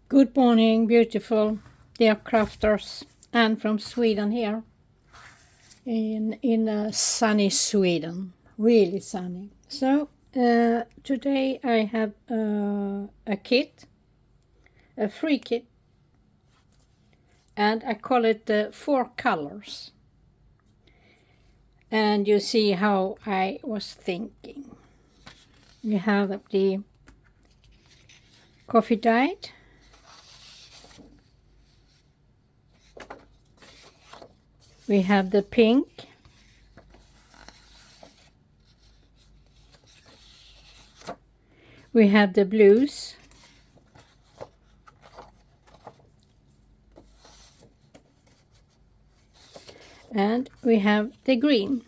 Good morning, beautiful dear crafters, and from Sweden here in sunny Sweden, really sunny. So today I have a kit, a free kit, and I call it the 4 colors. And you see how I was thinking. We have the coffee dyed, we have the pink, we have the blues, and we have the green.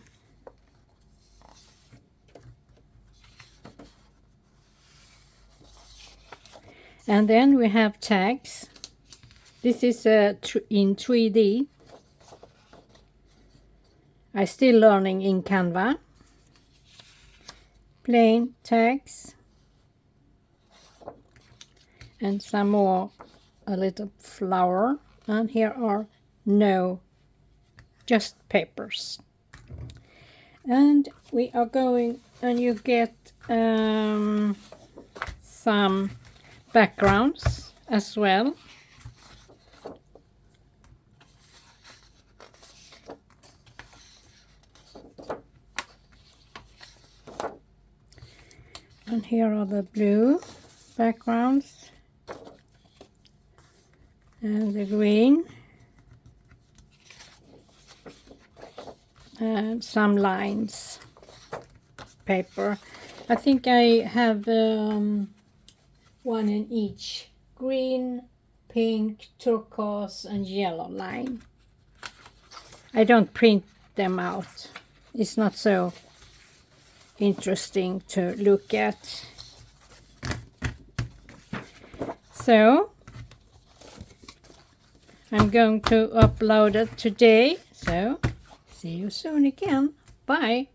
And then we have tags. This is in 3D. I'm still learning in Canva. Plain tags. And some more, a little flower. And here are no, just papers. And we are going, and you get some backgrounds as well. And here are the blue backgrounds and the green and some lines paper. I think I have one in each: green, pink, turquoise and yellow line. I don't print them out. It's not so interesting to look at. So I'm going to upload it today. So see you soon again. Bye.